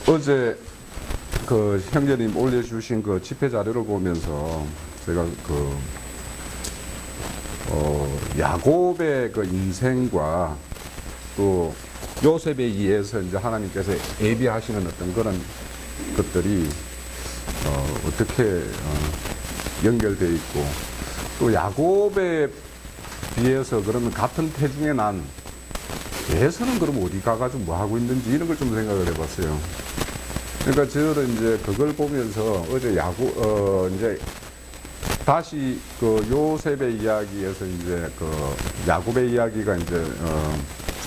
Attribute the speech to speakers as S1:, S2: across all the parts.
S1: 어제 그 형제님 올려주신 그 집회 자료를 보면서 제가 야곱의 그 인생과 또 요셉에 의해서 이제 하나님께서 예비하시는 어떤 그런 것들이 어떻게 연결되어 있고, 또 야곱에 비해서 그러면 같은 태중에 난 에서는 그럼 어디 가가지고 뭐 하고 있는지 이런 걸 좀 생각을 해봤어요. 그러니까 저는 이제 그걸 보면서 어제 이제 다시 그 요셉의 이야기에서 이제 그 야곱의 이야기가 이제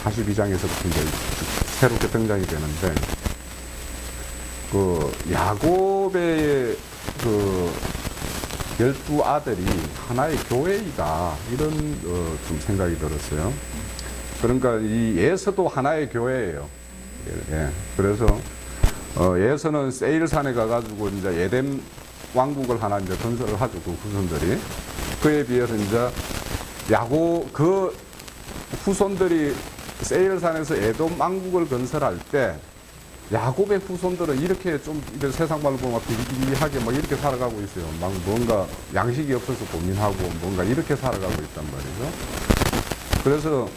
S1: 42장에서부터 이제 새롭게 등장이 되는데, 그 야곱의 그 12아들이 하나의 교회이다, 이런 좀 생각이 들었어요. 그러니까 이 에서도 하나의 교회예요. 예. 그래서 에서는 세일산에 가가지고 이제 에덴 왕국을 하나 이제 건설을 하죠, 그 후손들이. 그에 비해서 이제 그 후손들이 세일산에서 에돔 왕국을 건설할 때 야곱의 후손들은 이렇게 좀 세상 말로 보면 비리비리하게 막 이렇게 살아가고 있어요. 막 뭔가 양식이 없어서 고민하고 뭔가 이렇게 살아가고 있단 말이죠. 그래서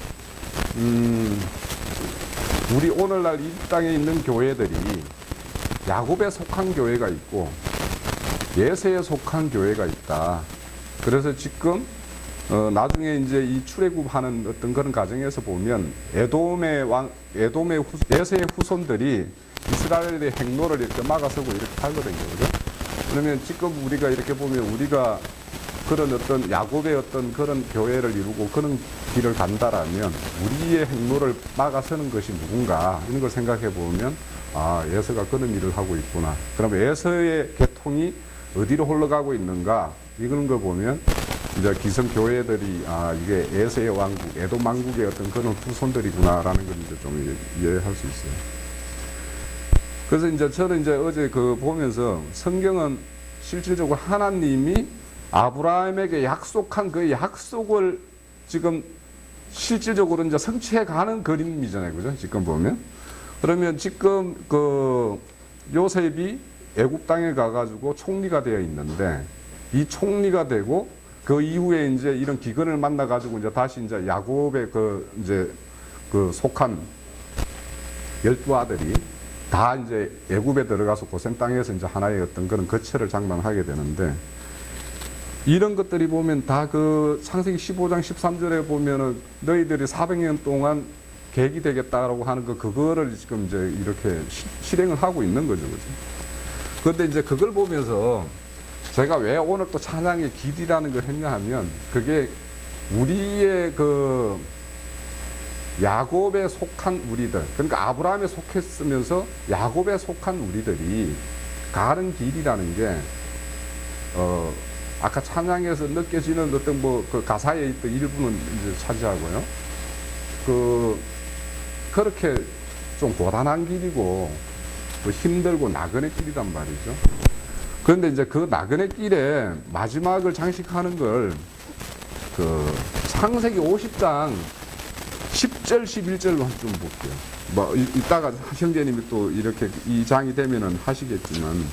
S1: 우리 오늘날 이 땅에 있는 교회들이 야곱에 속한 교회가 있고 예세에 속한 교회가 있다. 그래서 지금 나중에 이제 이 출애굽하는 어떤 그런 과정에서 보면 예세의 후손들이 이스라엘의 행로를 이렇게 막아서고 이렇게 하거든요. 그죠? 그러면 지금 우리가 이렇게 보면 우리가 그런 어떤 야곱의 어떤 그런 교회를 이루고 그런 길을 간다라면 우리의 행로를 막아서는 것이 누군가, 이런 걸 생각해 보면 에서가 그런 일을 하고 있구나. 그럼 에서의 계통이 어디로 흘러가고 있는가, 이런 걸 보면 이제 기성 교회들이 이게 에서의 왕국, 에돔 왕국의 어떤 그런 후손들이구나라는 걸 이제 좀 이해할 수 있어요. 그래서 이제 저는 이제 어제 그 보면서 성경은 실질적으로 하나님이 아브라함에게 약속한 그 약속을 지금 실질적으로 이제 성취해 가는 그림이잖아요. 그죠? 지금 보면. 그러면 지금 그 요셉이 애굽 땅에 가가지고 총리가 되어 있는데, 이 총리가 되고 그 이후에 이제 이런 기근을 만나가지고 이제 다시 이제 야곱의 그 속한 12아들이 다 이제 애굽에 들어가서 고센 땅에서 이제 하나의 어떤 그런 거처를 장만하게 되는데, 이런 것들이 보면 다 그 창세기 15장 13절에 보면은 너희들이 400년 동안 계획이 되겠다라고 하는 그거를 지금 이제 이렇게 실행을 하고 있는 거죠. 그죠? 그런데 이제 그걸 보면서 제가 왜 오늘 또 찬양의 길이라는 걸 했냐 하면, 그게 우리의 그 야곱에 속한 우리들, 그러니까 아브라함에 속했으면서 야곱에 속한 우리들이 가는 길이라는 게 아까 찬양에서 느껴지는 어떤 그 가사에 있던 일부는 이제 차지하고요. 그렇게 좀 고단한 길이고 힘들고 나그네 길이란 말이죠. 그런데 이제 그 나그네 길에 마지막을 장식하는 걸 그 창세기 50장 10절 11절로 좀 볼게요. 뭐 이따가 형제님이 또 이렇게 이 장이 되면은 하시겠지만,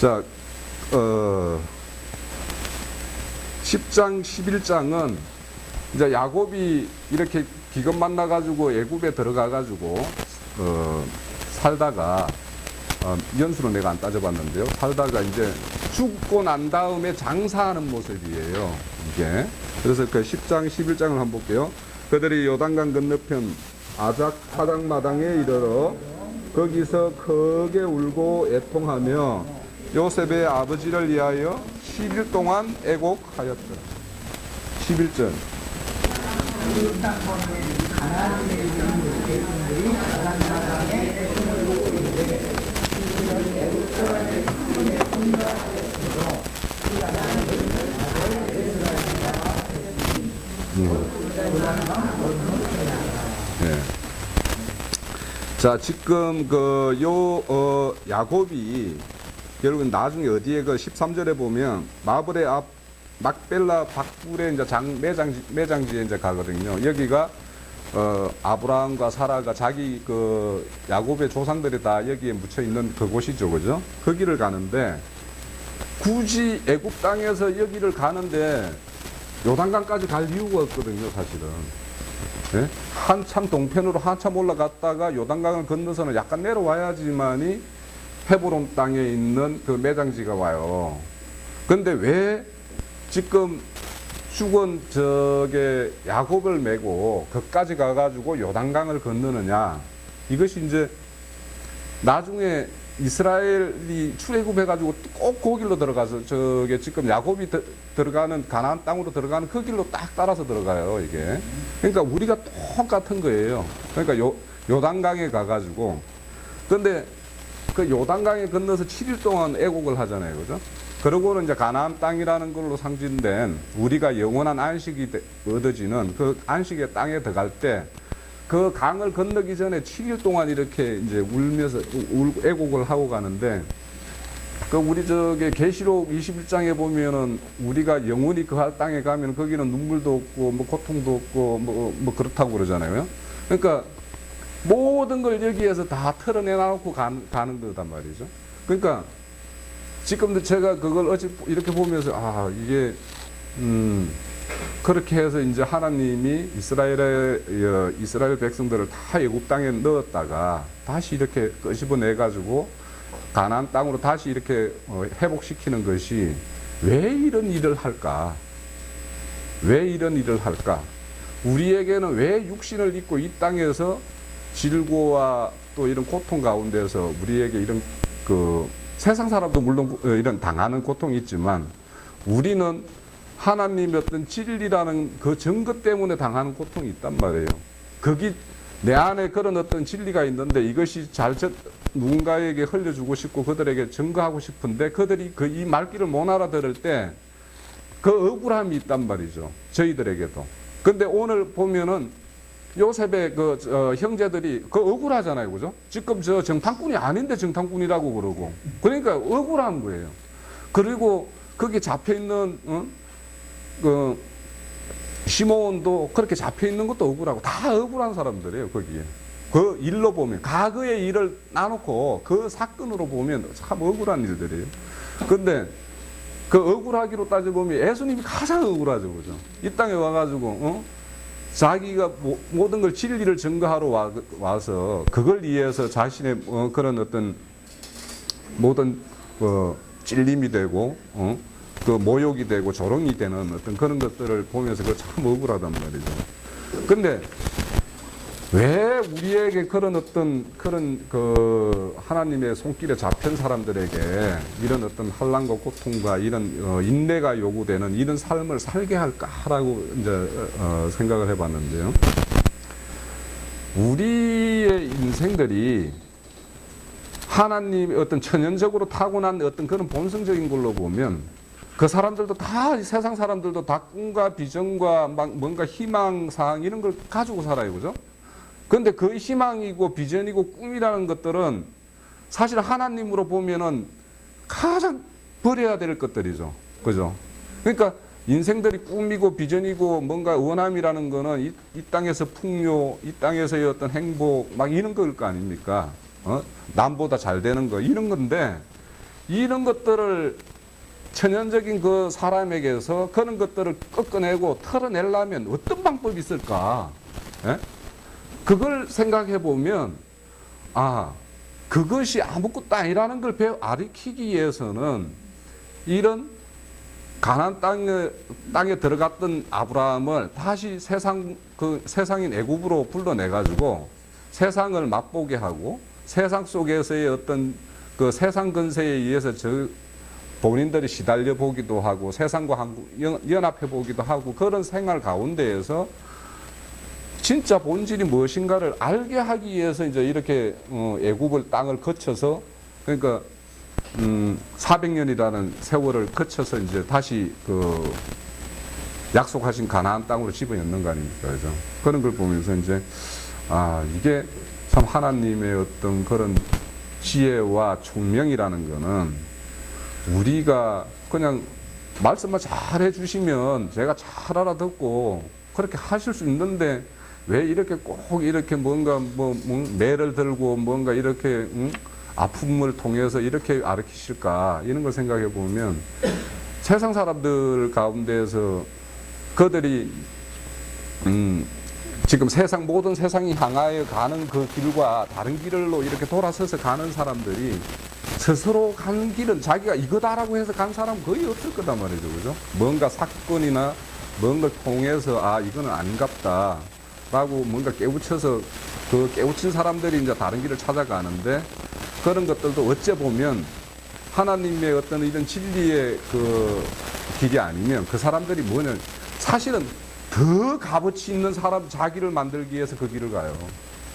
S1: 자, 10장, 11장은 이제 야곱이 이렇게 기근 만나가지고 애굽에 들어가가지고, 살다가, 연수로 내가 안 따져봤는데요. 살다가 이제 죽고 난 다음에 장사하는 모습이에요, 이게. 그래서 그 10장, 11장을 한번 볼게요. 그들이 요단강 건너편 아작마당에 이르러 거기서 크게 울고 애통하며 요셉의 아버지를 위하여 10일 동안 애곡하였더라. 11절. 자, 지금 야곱이 결국은 나중에 어디에 13절에 보면 마블의 앞 막벨라 박불의 이제 매장지에 이제 가거든요. 여기가 아브라함과 사라가 자기 야곱의 조상들이 다 여기에 묻혀 있는 그곳이죠, 그죠? 거기를 가는데 굳이 애굽 땅에서 여기를 가는데 요단강까지 갈 이유가 없거든요, 사실은. 예? 한참 동편으로 한참 올라갔다가 요단강을 건너서는 약간 내려와야지만이 헤브론 땅에 있는 그 매장지가 와요. 근데 왜 지금 죽은 야곱을 메고 거기까지 가가지고 요단강을 건너느냐? 이것이 이제 나중에 이스라엘이 출애굽해가지고 꼭 그 길로 들어가서 지금 야곱이 들어가는 가나안 땅으로 들어가는 그 길로 딱 따라서 들어가요, 이게. 그러니까 우리가 똑같은 거예요. 그러니까 요단강에 가가지고. 근데 그 요단강에 건너서 7일 동안 애곡을 하잖아요, 그죠? 그러고는 이제 가나안 땅이라는 걸로 상징된 우리가 영원한 안식이 얻어지는 그 안식의 땅에 들어갈 때 그 강을 건너기 전에 7일 동안 이렇게 이제 울면서 애곡을 하고 가는데 우리 계시록 21장에 보면은 우리가 영원히 그 땅에 가면 거기는 눈물도 없고 뭐 고통도 없고 뭐 그렇다고 그러잖아요. 그러니까 모든 걸 여기에서 다 털어내놓고 가는 거단 말이죠. 그러니까 지금도 제가 그걸 어찌 이렇게 보면서 이게 그렇게 해서 이제 하나님이 이스라엘 백성들을 다 애굽 땅에 넣었다가 다시 이렇게 끄집어내 가지고 가나안 땅으로 다시 이렇게 회복시키는 것이 왜 이런 일을 할까? 왜 이런 일을 할까? 우리에게는 왜 육신을 입고 이 땅에서 질고와 또 이런 고통 가운데서 우리에게 이런 세상 사람도 물론 이런 당하는 고통이 있지만 우리는 하나님의 어떤 진리라는 그 증거 때문에 당하는 고통이 있단 말이에요. 거기 내 안에 그런 어떤 진리가 있는데 이것이 누군가에게 흘려주고 싶고 그들에게 증거하고 싶은데 그들이 이 말귀를 못 알아들을 때 그 억울함이 있단 말이죠. 저희들에게도. 근데 오늘 보면은 요셉의 형제들이 억울하잖아요. 그죠? 지금 정탐꾼이 아닌데 정탐꾼이라고 그러고. 그러니까 억울한 거예요. 그리고 거기 잡혀 있는, 시몬도 그렇게 잡혀 있는 것도 억울하고 다 억울한 사람들이에요, 거기에. 그 일로 보면, 과거의 일을 나놓고 그 사건으로 보면 참 억울한 일들이에요. 근데 그 억울하기로 따져보면 예수님이 가장 억울하죠, 그죠? 이 땅에 와가지고, 자기가 모든 걸 진리를 증거하러 와서 그걸 위해서 자신의 그런 어떤 모든 찔림이 되고, 그 모욕이 되고 조롱이 되는 어떤 그런 것들을 보면서 그 참 억울하단 말이죠. 근데 왜 우리에게 그런 하나님의 손길에 잡힌 사람들에게 이런 어떤 환난과 고통과 이런 인내가 요구되는 이런 삶을 살게 할까라고 이제 생각을 해봤는데요. 우리의 인생들이 하나님의 어떤 천연적으로 타고난 어떤 그런 본성적인 걸로 보면 그 사람들도 다 세상 사람들도 다 꿈과 비전과 뭔가 희망사항 이런 걸 가지고 살아요, 그죠? 근데 그 희망이고 비전이고 꿈이라는 것들은 사실 하나님으로 보면은 가장 버려야 될 것들이죠. 그죠? 그러니까 인생들이 꿈이고 비전이고 뭔가 원함이라는 거는 이 땅에서 풍요, 이 땅에서의 어떤 행복, 막 이런 거일 거 아닙니까? 남보다 잘 되는 거, 이런 건데, 이런 것들을 천연적인 그 사람에게서 그런 것들을 꺾어내고 털어내려면 어떤 방법이 있을까? 예? 그걸 생각해 보면 그것이 아무것도 아니라는 걸 가르치기 위해서는 이런 가나안 땅에 들어갔던 아브라함을 다시 세상인 애굽으로 불러내 가지고 세상을 맛보게 하고 세상 속에서의 어떤 그 세상 근세에 의해서 본인들이 시달려 보기도 하고 세상과 연합해 보기도 하고 그런 생활 가운데에서 진짜 본질이 무엇인가를 알게 하기 위해서 이제 이렇게 애굽을 땅을 거쳐서 그러니까 400년이라는 세월을 거쳐서 이제 다시 약속하신 가나안 땅으로 집어넣는 거 아닙니까? 그죠? 그런 걸 보면서 이제 이게 참 하나님의 어떤 그런 지혜와 총명이라는 거는 우리가 그냥 말씀만 잘 해주시면 제가 잘 알아듣고 그렇게 하실 수 있는데 왜 이렇게 꼭 이렇게 뭔가 매를 들고 뭔가 이렇게 아픔을 통해서 이렇게 가르치실까 이런 걸 생각해 보면 세상 사람들 가운데에서 그들이 지금 모든 세상이 향하여 가는 그 길과 다른 길로 이렇게 돌아서서 가는 사람들이 스스로 간 길은 자기가 이거다라고 해서 간 사람은 거의 없을 거단 말이죠. 그죠? 뭔가 사건이나 뭔가를 통해서 이거는 아닌갑다 라고 뭔가 깨우쳐서 그 깨우친 사람들이 이제 다른 길을 찾아가는데 그런 것들도 어째 보면 하나님의 어떤 이런 진리의 그 길이 아니면 그 사람들이 뭐냐 사실은 더 값어치 있는 사람 자기를 만들기 위해서 그 길을 가요.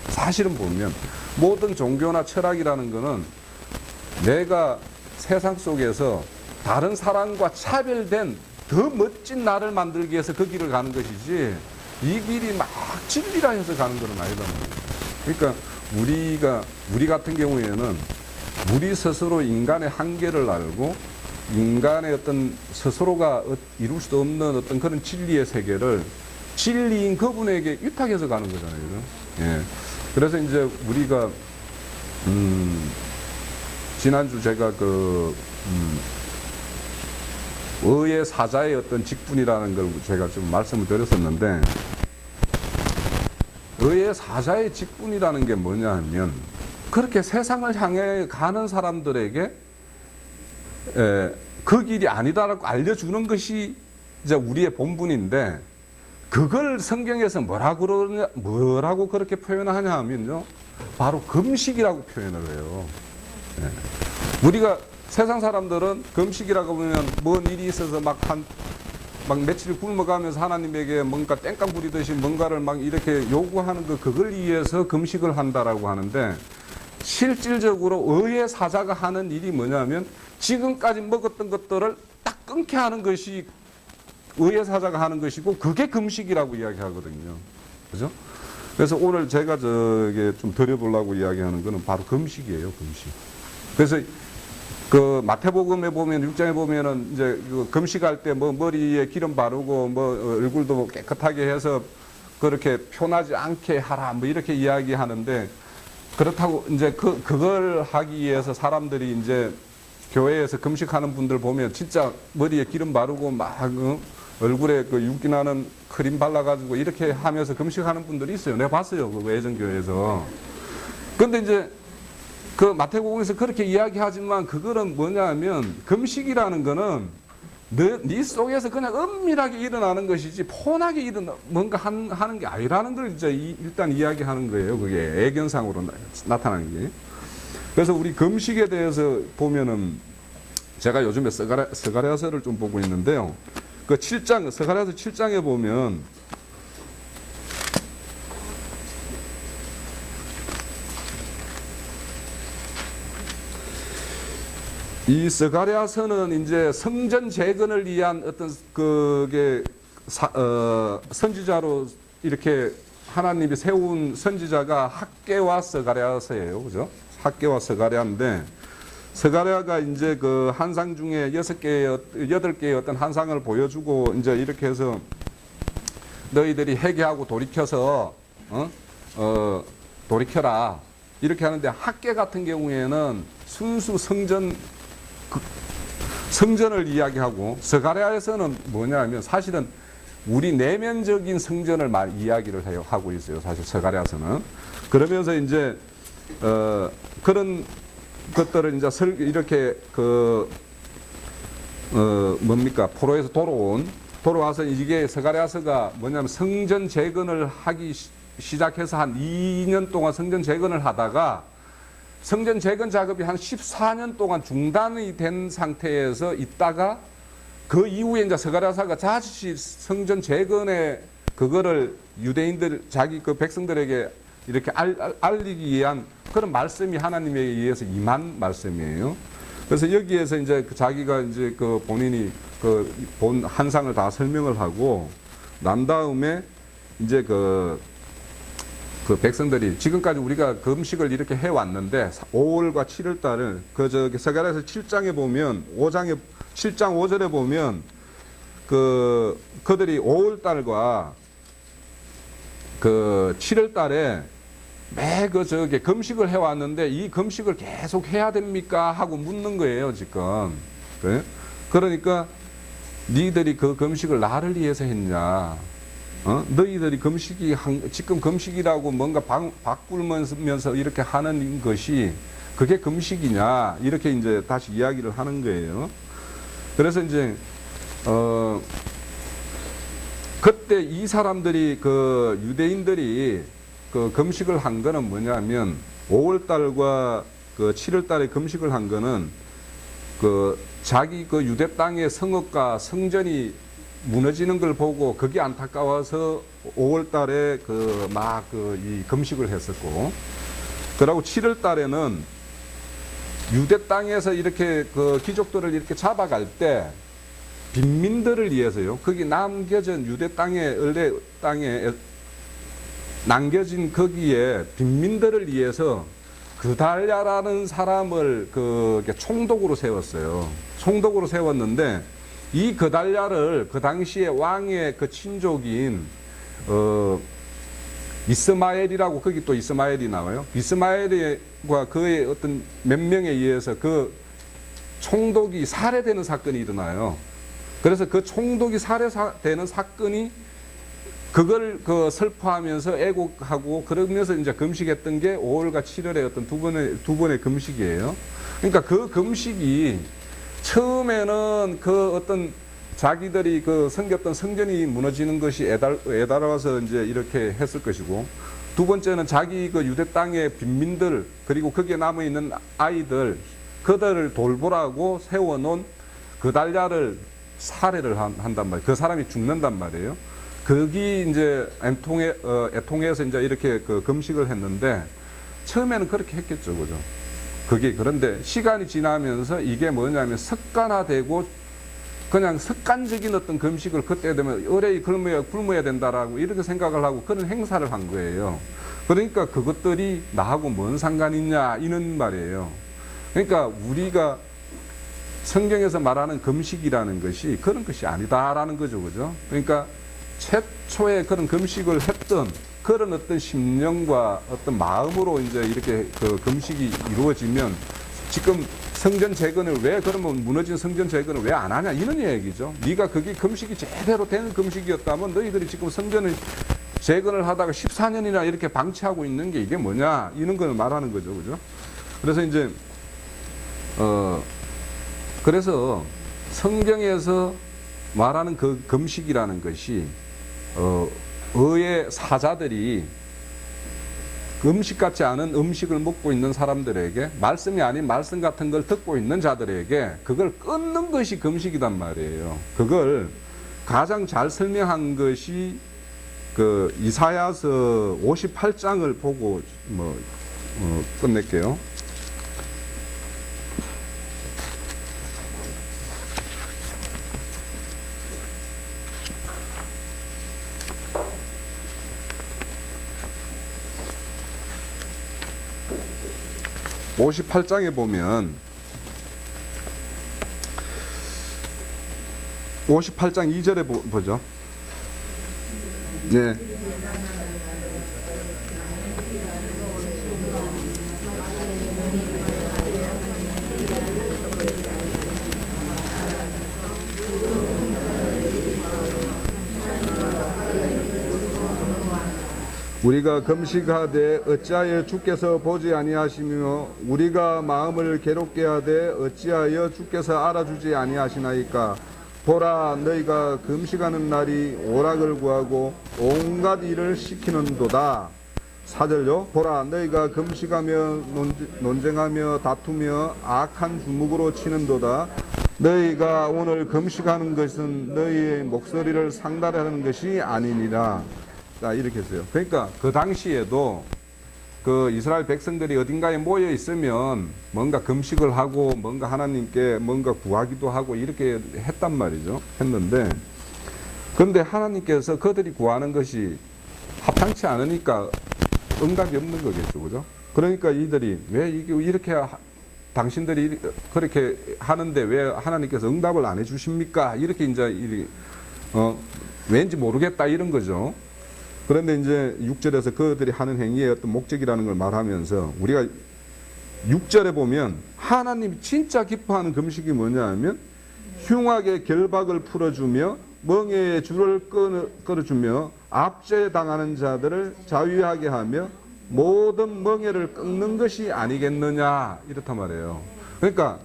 S1: 사실은 보면 모든 종교나 철학이라는 거는 내가 세상 속에서 다른 사람과 차별된 더 멋진 나를 만들기 위해서 그 길을 가는 것이지 이 길이 막 진리라 해서 가는 건 아니단 말이에요. 그러니까 우리 같은 경우에는 우리 스스로 인간의 한계를 알고 인간의 어떤 스스로가 이룰 수 없는 어떤 그런 진리의 세계를 진리인 그분에게 위탁해서 가는 거잖아요. 예. 그래서 이제 우리가 지난주 제가 의의 사자의 어떤 직분이라는 걸 제가 좀 말씀을 드렸었는데 의의 사자의 직분이라는 게 뭐냐 하면 그렇게 세상을 향해 가는 사람들에게 그 길이 아니다라고 알려주는 것이 이제 우리의 본분인데 그걸 성경에서 뭐라고 그렇게 표현하냐 하면요. 바로 금식이라고 표현을 해요. 우리가 세상 사람들은 금식이라고 보면 뭔 일이 있어서 막 며칠 굶어가면서 하나님에게 뭔가 땡깡 부리듯이 뭔가를 막 이렇게 요구하는 그걸 위해서 금식을 한다라고 하는데 실질적으로 의의 사자가 하는 일이 뭐냐면 지금까지 먹었던 것들을 딱 끊게 하는 것이 의의 사자가 하는 것이고 그게 금식이라고 이야기하거든요. 그죠? 그래서 오늘 제가 좀 드려보려고 이야기하는 거는 바로 금식이에요, 금식. 그래서 그 마태복음에 보면 6장에 보면은 이제 그 금식할 때 머리에 기름 바르고 얼굴도 깨끗하게 해서 그렇게 표나지 않게 하라 이렇게 이야기하는데 그렇다고 이제 그걸 하기 위해서 사람들이 이제 교회에서 금식하는 분들 보면 진짜 머리에 기름 바르고 막 얼굴에 그 윤기 나는 크림 발라가지고 이렇게 하면서 금식하는 분들이 있어요. 내가 봤어요. 그 예전교회에서. 근데 이제 그 마태복음에서 그렇게 이야기하지만 그거는 뭐냐면 금식이라는 거는 네 속에서 그냥 은밀하게 일어나는 것이지 폰하게 뭔가 하는 게 아니라는 걸 이제 일단 이야기하는 거예요. 그게 애견상으로 나타나는 게. 그래서 우리 금식에 대해서 보면은 제가 요즘에 스가랴서를 좀 보고 있는데요. 그 7장, 스가랴서 7장에 보면 이 스가랴서는 이제 성전 재건을 위한 어떤 선지자로 이렇게 하나님이 세운 선지자가 학개와 스가랴서예요. 그죠? 학개와 스가랴인데 스가랴가 이제 그 한상 중에 8개의 어떤 한상을 보여주고 이제 이렇게 해서 너희들이 회개하고 돌이켜서 돌이켜라 이렇게 하는데 학개 같은 경우에는 순수 성전을 이야기하고 스가랴에서는 뭐냐면 사실은 우리 내면적인 성전을 이야기를 하고 있어요. 사실 스가랴서는 그러면서 이제 그런 것들을 이제 이렇게 포로에서 돌아와서 이게 스가랴서가 뭐냐면 성전 재건을 하기 시작해서 한 2년 동안 성전 재건을 하다가 성전 재건 작업이 한 14년 동안 중단이 된 상태에서 있다가 그 이후에 이제 스가랴서가 다시 성전 재건의 그거를 유대인들 자기 그 백성들에게 이렇게 알리기 위한 그런 말씀이 하나님에 의해서 임한 말씀이에요. 그래서 여기에서 이제 자기가 이제 그 본인이 그 본 한상을 다 설명을 하고 난 다음에 이제 그 백성들이 지금까지 우리가 금식을 이렇게 해왔는데 5월과 7월 달을 그 저기 스가랴서 7장에 보면 5장에 7장 5절에 보면 그들이 5월 달과 그 7월 달에 매 그 저기 금식을 해왔는데 이 금식을 계속 해야 됩니까 하고 묻는 거예요 지금. 그래? 그러니까 니들이 그 금식을 나를 위해서 했냐? 너희들이 지금 금식이라고 뭔가 바꾸면서 이렇게 하는 것이 그게 금식이냐? 이렇게 이제 다시 이야기를 하는 거예요. 그래서 이제, 그때 이 사람들이 그 유대인들이 그 금식을 한 거는 뭐냐면 5월달과 그 7월달에 금식을 한 거는 그 자기 그 유대 땅의 성읍과 성전이 무너지는 걸 보고 그게 안타까워서 5월 달에 이 금식을 했었고, 그리고 7월 달에는 유대 땅에서 이렇게 그 귀족들을 이렇게 잡아갈 때 빈민들을 위해서요. 거기 남겨진 유대 원래 땅에 남겨진 거기에 빈민들을 위해서 그달랴라는 사람을 총독으로 세웠어요. 총독으로 세웠는데 이 그달랴를 그 당시에 왕의 그 친족인 이스마엘이라고, 거기 또 이스마엘이 나와요. 이스마엘과 그의 어떤 몇 명에 의해서 그 총독이 살해되는 사건이 일어나요. 그래서 그 총독이 살해되는 사건이 그걸 설파하면서 애곡하고 그러면서 이제 금식했던 게 5월과 7월의 어떤 두 번의 금식이에요. 그러니까 그 금식이 처음에는 그 어떤 자기들이 섬겼던 성전이 무너지는 것이 애달아서 이제 이렇게 했을 것이고, 두 번째는 자기 유대 땅의 빈민들 그리고 거기에 남아 있는 아이들 그들을 돌보라고 세워놓은 그달랴를 살해를 한단 말이에요. 그 사람이 죽는단 말이에요. 거기 이제 애통해서 이제 이렇게 금식을 했는데 처음에는 그렇게 했겠죠, 그죠? 그런데 시간이 지나면서 이게 뭐냐면 습관화되고 그냥 습관적인 어떤 금식을 그때 되면 의뢰이 굶어야 된다라고 이렇게 생각을 하고 그런 행사를 한 거예요. 그러니까 그것들이 나하고 뭔 상관이 있냐 이런 말이에요. 그러니까 우리가 성경에서 말하는 금식이라는 것이 그런 것이 아니다라는 거죠, 그죠? 그러니까 최초에 그런 금식을 했던 그런 어떤 심령과 어떤 마음으로 이제 이렇게 금식이 이루어지면 지금 성전 재건을 그러면 무너진 성전 재건을 왜 안 하냐 이런 얘기죠. 네가 그게 금식이 제대로 된 금식이었다면 너희들이 지금 성전을 재건을 하다가 14년이나 이렇게 방치하고 있는 게 이게 뭐냐 이런 걸 말하는 거죠, 그죠? 그래서 이제 그래서 성경에서 말하는 그 금식이라는 것이 의의 사자들이 음식 같지 않은 음식을 먹고 있는 사람들에게, 말씀이 아닌 말씀 같은 걸 듣고 있는 자들에게 그걸 끊는 것이 금식이단 말이에요. 그걸 가장 잘 설명한 것이 이사야서 58장을 보고 끝낼게요. (58장에) 보면 58장 2절에 보죠. 네. 우리가 금식하되 어찌하여 주께서 보지 아니하시며 우리가 마음을 괴롭게 하되 어찌하여 주께서 알아주지 아니하시나이까. 보라, 너희가 금식하는 날이 오락을 구하고 온갖 일을 시키는도다. 4절요. 보라, 너희가 금식하며 논쟁하며 다투며 악한 주먹으로 치는도다. 너희가 오늘 금식하는 것은 너희의 목소리를 상달하는 것이 아니니라. 자, 이렇게 했어요. 그러니까 그 당시에도 그 이스라엘 백성들이 어딘가에 모여 있으면 뭔가 금식을 하고 뭔가 하나님께 뭔가 구하기도 하고 이렇게 했단 말이죠. 했는데, 그런데 하나님께서 그들이 구하는 것이 합당치 않으니까 응답이 없는 거겠죠, 그죠? 그러니까 이들이 왜 이게 이렇게 당신들이 그렇게 하는데 왜 하나님께서 응답을 안 해주십니까? 이렇게 이제 왠지 모르겠다 이런 거죠. 그런데 이제 6절에서 그들이 하는 행위의 어떤 목적이라는 걸 말하면서 우리가 6절에 보면 하나님이 진짜 기뻐하는 금식이 뭐냐 하면 흉악의 결박을 풀어주며 멍에의 줄을 끊어주며 압제당하는 자들을 자유하게 하며 모든 멍에를 끊는 것이 아니겠느냐 이렇단 말이에요. 그러니까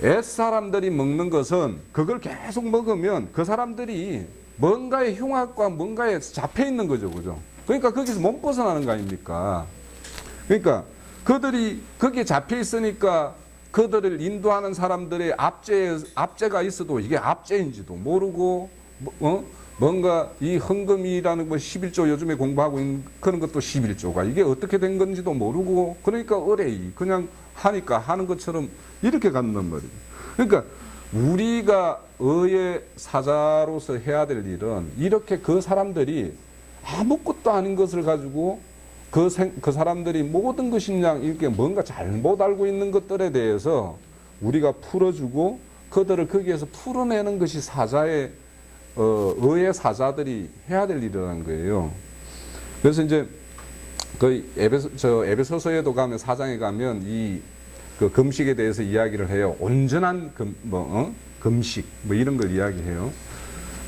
S1: 옛사람들이 먹는 것은 그걸 계속 먹으면 그 사람들이 뭔가의 흉악과 뭔가에 잡혀 있는 거죠, 그죠? 그러니까 거기서 못 벗어나는 거 아닙니까? 그러니까 그들이 거기에 잡혀 있으니까 그들을 인도하는 사람들의 압제가 있어도 이게 압제인지도 모르고, 뭔가 이 헌금이라는 거 11조 요즘에 공부하고 있는 그런 것도 11조가 이게 어떻게 된 건지도 모르고, 그러니까 의뢰이 그냥 하니까 하는 것처럼 이렇게 간단 말이에요. 그러니까 우리가 의의 사자로서 해야 될 일은 이렇게 그 사람들이 아무것도 아닌 것을 가지고 그 사람들이 모든 것이냐 이렇게 뭔가 잘못 알고 있는 것들에 대해서 우리가 풀어주고 그들을 거기에서 풀어내는 것이 사자의 의의 사자들이 해야 될 일이라는 거예요. 그래서 이제 그 에베소서에도 가면 4장에 가면 그 금식에 대해서 이야기를 해요. 온전한 금식 뭐 이런 걸 이야기해요.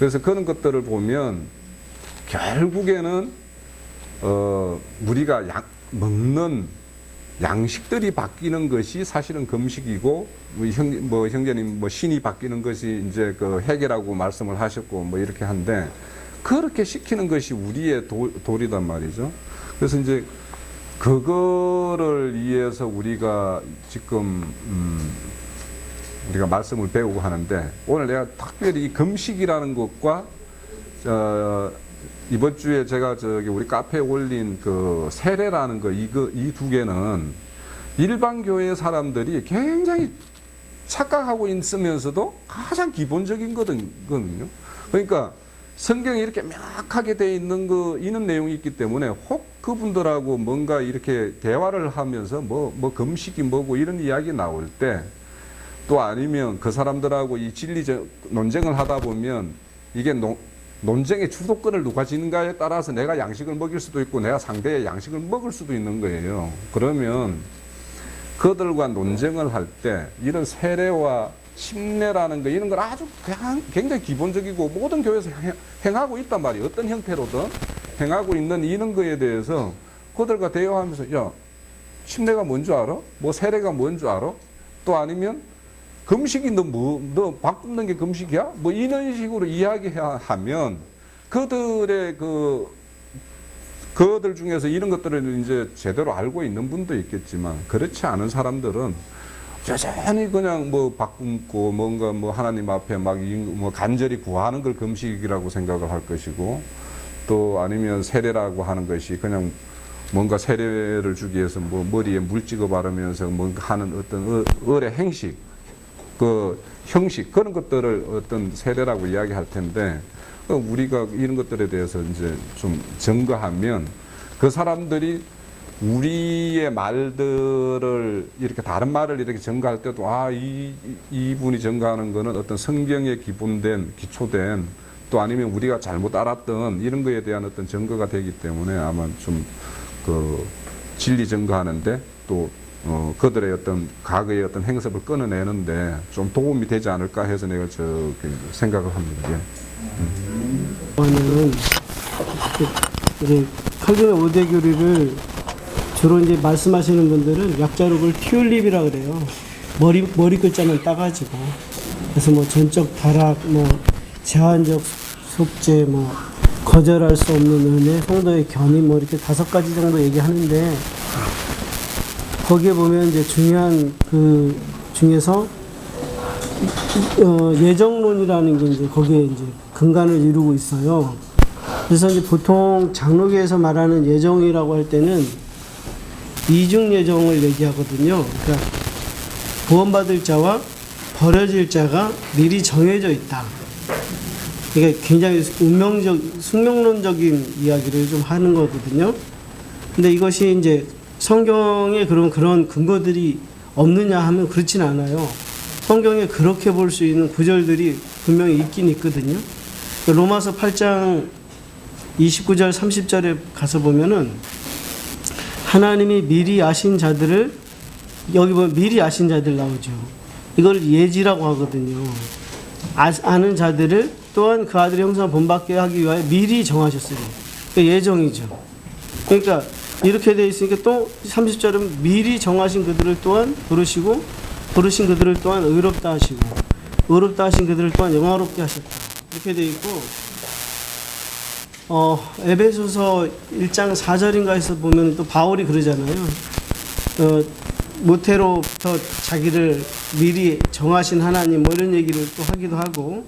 S1: 그래서 그런 것들을 보면 결국에는 우리가 먹는 양식들이 바뀌는 것이 사실은 금식이고, 형제님 신이 바뀌는 것이 이제 그 해결하고 말씀을 하셨고 뭐 이렇게 한데, 그렇게 시키는 것이 우리의 도리단 말이죠. 그래서 이제 그거를 위해서 우리가 지금 우리가 말씀을 배우고 하는데, 오늘 내가 특별히 이 금식이라는 것과 이번 주에 제가 우리 카페에 올린 그 세례라는 거, 이 두 개는 일반 교회 사람들이 굉장히 착각하고 있으면서도 가장 기본적인 거거든요. 그러니까 성경에 이렇게 명확하게 돼 있는 내용이 있기 때문에 혹 그분들하고 뭔가 이렇게 대화를 하면서 뭐 금식이 뭐고 이런 이야기 나올 때, 또 아니면 그 사람들하고 이 진리적 논쟁을 하다 보면 이게 논쟁의 주도권을 누가 지는가에 따라서 내가 양식을 먹일 수도 있고 내가 상대의 양식을 먹을 수도 있는 거예요. 그러면 그들과 논쟁을 할 때 이런 세례와 침례라는 거, 이런 걸 아주 굉장히 기본적이고 모든 교회에서 행하고 있단 말이에요. 어떤 형태로든 행하고 있는 이런 거에 대해서 그들과 대화하면서, 야, 침례가 뭔 줄 알아? 뭐 세례가 뭔 줄 알아? 또 아니면 금식이 너 밥 굶는 게 금식이야? 뭐 이런 식으로 이야기하면 그들의 그들 중에서 이런 것들을 이제 제대로 알고 있는 분도 있겠지만, 그렇지 않은 사람들은 여전히 그냥 뭐 밥 굶고 뭔가 뭐 하나님 앞에 막 간절히 구하는 걸 금식이라고 생각을 할 것이고, 또 아니면 세례라고 하는 것이 그냥 뭔가 세례를 주기 위해서 뭐 머리에 물 찍어 바르면서 뭔가 하는 어떤 의례 행식, 그 형식, 그런 것들을 어떤 세례라고 이야기할 텐데, 우리가 이런 것들에 대해서 이제 좀 증거하면 그 사람들이 우리의 말들을 이렇게 다른 말을 이렇게 증거할 때도, 이분이 증거하는 거는 어떤 성경에 기초된 또 아니면 우리가 잘못 알았던 이런 거에 대한 어떤 증거가 되기 때문에 아마 좀 그 진리 증거하는데 또 그들의 어떤 과거의 어떤 행습을 끊어내는데 좀 도움이 되지 않을까 해서 내가 생각을 합니다.
S2: 저는 이제 칼빈의 5대 교리를 주로 이제 말씀하시는 분들은 약자로 그걸 튤립이라 그래요. 머리 글자만 따가지고. 그래서 뭐 전적 타락, 뭐 제한적 속죄, 뭐 거절할 수 없는 은혜, 성도의 견인, 뭐 이렇게 5가지 정도 얘기하는데, 거기에 보면 이제 중요한 그 중에서 예정론이라는 게 이제 거기에 이제 근간을 이루고 있어요. 그래서 이제 보통 장로교에서 말하는 예정이라고 할 때는 이중 예정을 얘기하거든요. 그러니까 구원받을 자와 버려질 자가 미리 정해져 있다. 그러니까 굉장히 숙명론적인 이야기를 좀 하는 거거든요. 근데 이것이 이제 성경에 그런 근거들이 없느냐 하면 그렇진 않아요. 성경에 그렇게 볼 수 있는 구절들이 분명히 있긴 있거든요. 로마서 8장 29절 30절에 가서 보면은 하나님이 미리 아신 자들을, 여기 보면 미리 아신 자들 나오죠. 이걸 예지라고 하거든요. 아는 자들을 또한 그 아들의 형상을 본받게 하기 위하여 미리 정하셨으니. 그러니까 예정이죠. 그러니까 이렇게 되어 있으니까 또 30절은 미리 정하신 그들을 또한 부르시고 부르신 그들을 또한 의롭다 하시고 의롭다 하신 그들을 또한 영화롭게 하셨다. 이렇게 되어 있고, 에베소서 1장 4절인가에서 보면 또 바울이 그러잖아요. 모태로부터 자기를 미리 정하신 하나님 뭐 이런 얘기를 또 하기도 하고,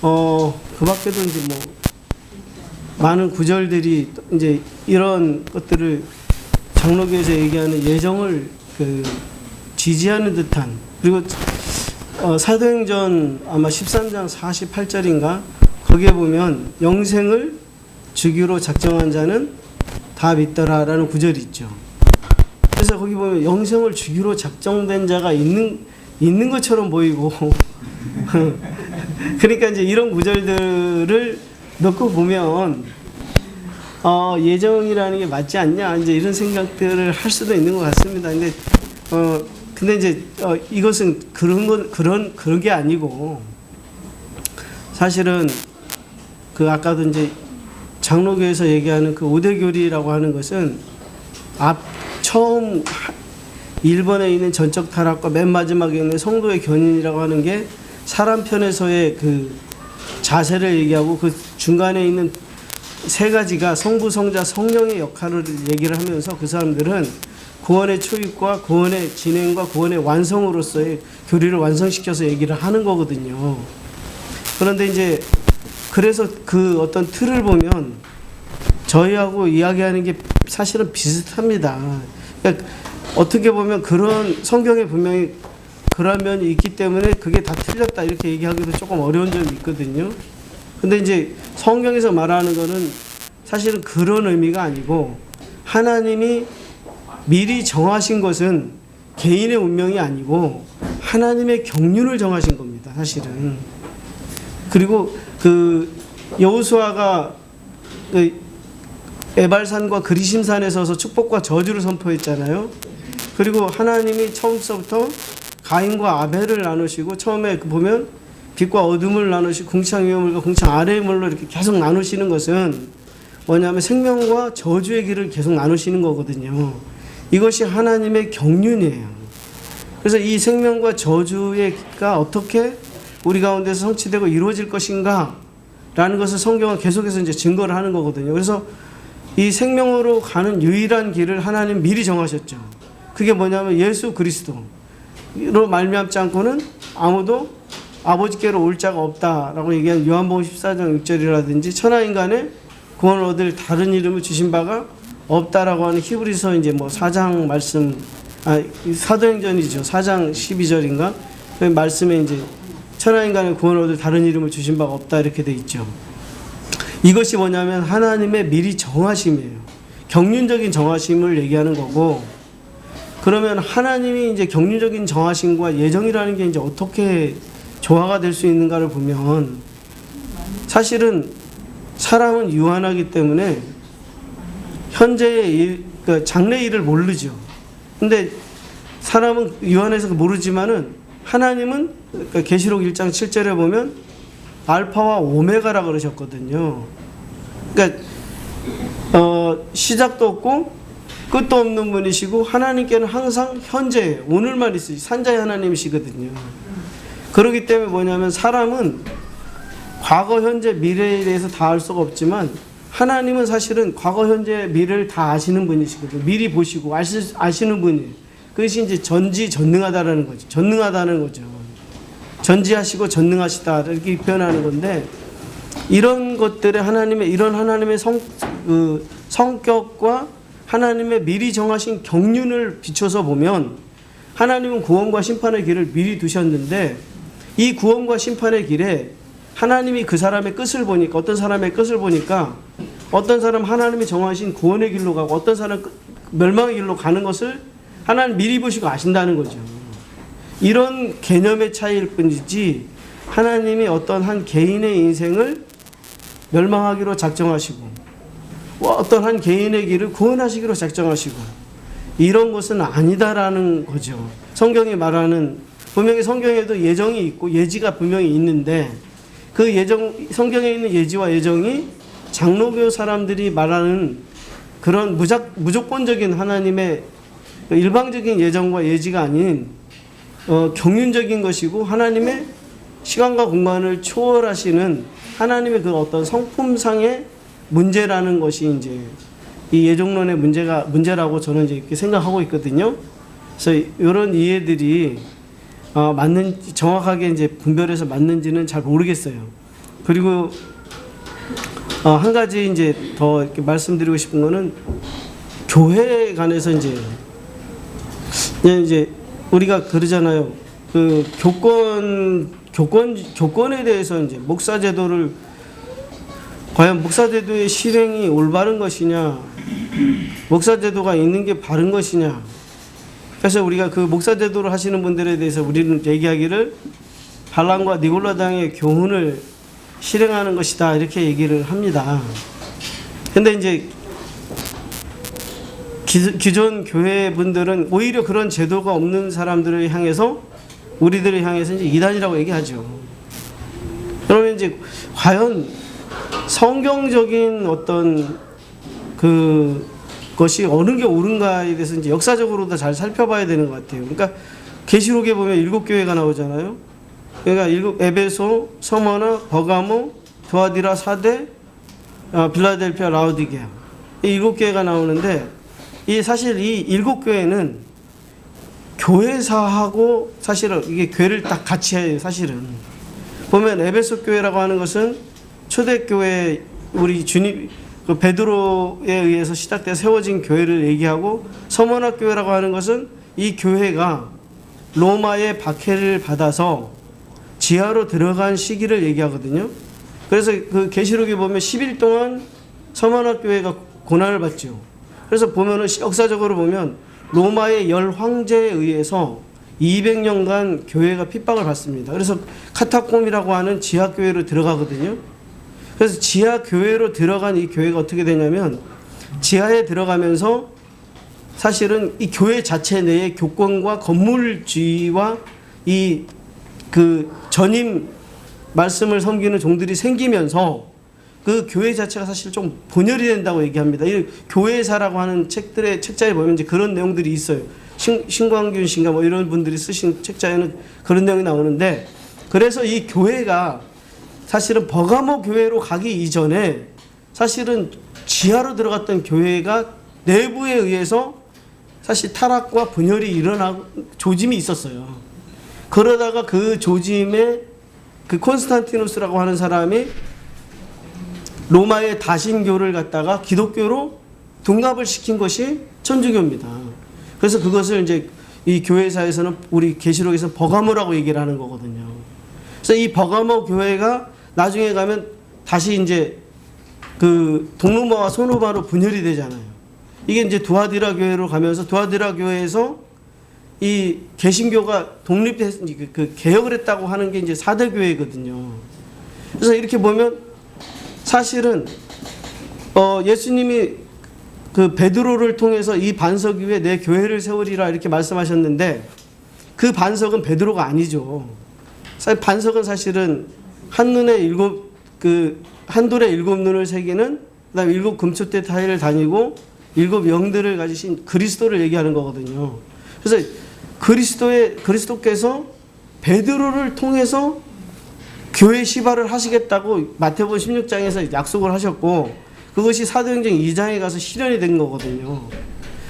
S2: 그 밖에도 이제 뭐 많은 구절들이 이제 이런 것들을 장로교에서 얘기하는 예정을 지지하는 듯한, 그리고 사도행전 아마 13장 48절인가 거기에 보면 영생을 주기로 작정한 자는 다 믿더라라는 구절이 있죠. 그래서 거기 보면 영생을 주기로 작정된 자가 있는 것처럼 보이고 그러니까 이제 이런 구절들을 넣고 보면 예정이라는 게 맞지 않냐 이제 이런 생각들을 할 수도 있는 것 같습니다. 근데 이제 이것은 그런 게 아니고, 사실은 아까도 이제 장로교에서 얘기하는 그 오대교리라고 하는 것은 처음 1번에 있는 전적 타락과 맨 마지막에 있는 성도의 견인이라고 하는 게 사람 편에서의 그 자세를 얘기하고, 그 중간에 있는 세 가지가 성부, 성자, 성령의 역할을 얘기를 하면서 그 사람들은 구원의 초입과 구원의 진행과 구원의 완성으로서의 교리를 완성시켜서 얘기를 하는 거거든요. 그런데 이제 그래서 그 어떤 틀을 보면 저희하고 이야기하는 게 사실은 비슷합니다. 그러니까 어떻게 보면 그런 성경에 분명히 그런 면이 있기 때문에 그게 다 틀렸다 이렇게 얘기하기도 조금 어려운 점이 있거든요. 근데 이제 성경에서 말하는 거는 사실은 그런 의미가 아니고, 하나님이 미리 정하신 것은 개인의 운명이 아니고 하나님의 경륜을 정하신 겁니다, 사실은. 그리고 여호수아가 에발산과 그리심산에 서서 축복과 저주를 선포했잖아요. 그리고 하나님이 처음부터 가인과 아벨을 나누시고, 처음에 보면 빛과 어둠을 나누시고 궁창 위의 물과 궁창 아래의 물로 이렇게 계속 나누시는 것은 뭐냐면 생명과 저주의 길을 계속 나누시는 거거든요. 이것이 하나님의 경륜이에요. 그래서 이 생명과 저주의 길가 어떻게 우리 가운데서 성취되고 이루어질 것인가 라는 것을 성경은 계속해서 이제 증거를 하는 거거든요. 그래서 이 생명으로 가는 유일한 길을 하나님 미리 정하셨죠. 그게 뭐냐면 예수 그리스도로 말미암지 않고는 아무도 아버지께로 올 자가 없다라고 얘기한 요한복음 14장 6절이라든지 천하인간의 구원을 얻을 다른 이름을 주신 바가 없다라고 하는 히브리서 이제 뭐 4장 말씀, 사도행전이죠. 4장 12절인가? 그 말씀에 이제 천하인간의 구원을 얻을 다른 이름을 주신 바가 없다 이렇게 돼 있죠. 이것이 뭐냐면 하나님의 미리 정하심이에요. 경륜적인 정하심을 얘기하는 거고, 그러면 하나님이 이제 경륜적인 정하심과 예정이라는 게 이제 어떻게 조화가 될 수 있는가를 보면, 사실은 사람은 유한하기 때문에 현재의 일, 그러니까 장래 일을 모르죠. 근데 사람은 유한해서 모르지만은 하나님은 그러니까 계시록 1장 7절에 보면 알파와 오메가라 그러셨거든요. 그러니까 시작도 없고 끝도 없는 분이시고, 하나님께는 항상 현재 오늘만 있으시 산자의 하나님이시거든요. 그렇기 때문에 뭐냐면 사람은 과거, 현재, 미래에 대해서 다 알 수가 없지만 하나님은 사실은 과거, 현재, 미래를 다 아시는 분이시거든요. 미리 보시고 아시는 분이에요. 그것이 이제 전지전능하다라는 거죠. 전능하다는 거죠. 전지하시고 전능하시다 이렇게 표현하는 건데, 이런 것들의 하나님의 성격과 하나님의 미리 정하신 경륜을 비춰서 보면, 하나님은 구원과 심판의 길을 미리 두셨는데, 이 구원과 심판의 길에 하나님이 그 사람의 끝을 보니까, 어떤 사람의 끝을 보니까 어떤 사람 하나님이 정하신 구원의 길로 가고 어떤 사람 멸망의 길로 가는 것을 하나님 미리 보시고 아신다는 거죠. 이런 개념의 차이일 뿐이지 하나님이 어떤 한 개인의 인생을 멸망하기로 작정하시고 어떤 한 개인의 길을 구원하시기로 작정하시고 이런 것은 아니다라는 거죠. 성경이 말하는 분명히 성경에도 예정이 있고 예지가 분명히 있는데 그 성경에 있는 예지와 예정이 장로교 사람들이 말하는 그런 무조건적인 하나님의 일방적인 예정과 예지가 아닌 경륜적인 것이고 하나님의 시간과 공간을 초월하시는 하나님의 그 어떤 성품상의 문제라는 것이 이제 이 예정론의 문제라고 저는 이제 이렇게 생각하고 있거든요. 그래서 이런 이해들이 정확하게 이제 분별해서 맞는지는 잘 모르겠어요. 그리고 한 가지 이제 더 이렇게 말씀드리고 싶은 거는 교회에 관해서 이제 우리가 그러잖아요. 그 교권에 대해서 이제 목사제도를 과연 목사제도의 실행이 올바른 것이냐, 목사제도가 있는 게 바른 것이냐. 그래서 우리가 그 목사제도를 하시는 분들에 대해서 우리는 얘기하기를 발람과 니골라당의 교훈을 실행하는 것이다 이렇게 얘기를 합니다. 근데 이제 기존 교회 분들은 오히려 그런 제도가 없는 사람들을 향해서 우리들을 향해서 이제 이단이라고 얘기하죠. 그러면 이제 과연 성경적인 어떤 것이 어느 게 옳은가에 대해서 이제 역사적으로도 잘 살펴봐야 되는 것 같아요. 그러니까 계시록에 보면 7교회가 나오잖아요. 그러니까 에베소, 서머나, 버가모, 두아디라, 사대, 빌라델피아, 라오디게아 이 7교회가 나오는데 사실 이 7교회는 교회사하고 사실은 이게 교회를 딱 같이 해요. 사실은 보면 에베소 교회라고 하는 것은 초대교회 우리 주님 그 베드로에 의해서 시작돼 세워진 교회를 얘기하고 서머나 교회라고 하는 것은 이 교회가 로마의 박해를 받아서 지하로 들어간 시기를 얘기하거든요. 그래서 그 계시록에 보면 10일 동안 서머나 교회가 고난을 받죠. 그래서 보면은 역사적으로 보면 로마의 열 황제에 의해서 200년간 교회가 핍박을 받습니다. 그래서 카타콤이라고 하는 지하 교회로 들어가거든요. 그래서 지하 교회로 들어간 이 교회가 어떻게 되냐면 지하에 들어가면서 사실은 이 교회 자체 내에 교권과 건물주의와 이 그 전임 말씀을 섬기는 종들이 생기면서 그 교회 자체가 사실 좀 분열이 된다고 얘기합니다. 이 교회사라고 하는 책자에 보면 이제 그런 내용들이 있어요. 신광균 씨인가 뭐 이런 분들이 쓰신 책자에는 그런 내용이 나오는데 그래서 이 교회가 사실은 버가모 교회로 가기 이전에 사실은 지하로 들어갔던 교회가 내부에 의해서 사실 타락과 분열이 일어나고 조짐이 있었어요. 그러다가 그 조짐에 그 콘스탄티누스라고 하는 사람이 로마의 다신교를 갖다가 기독교로 둔갑을 시킨 것이 천주교입니다. 그래서 그것을 이제 이 교회사에서는 우리 계시록에서 버가모라고 얘기를 하는 거거든요. 그래서 이 버가모 교회가 나중에 가면 다시 이제 그 동루마와 소노마로 분열이 되잖아요. 이게 이제 두아디라 교회로 가면서 두아디라 교회에서 이 개신교가 독립해서 그 개혁을 했다고 하는 게 이제 사대 교회거든요. 그래서 이렇게 보면 사실은 예수님이 그 베드로를 통해서 이 반석 위에 내 교회를 세우리라 이렇게 말씀하셨는데 그 반석은 베드로가 아니죠. 반석은 사실은 한돌에 7 눈을 새기는 그다음에 7 금초대 타일을 다니고 7 영들을 가지신 그리스도를 얘기하는 거거든요. 그래서 그리스도께서 베드로를 통해서 교회 시발을 하시겠다고 마태복음 16장에서 약속을 하셨고 그것이 사도행전 2장에 가서 실현이 된 거거든요.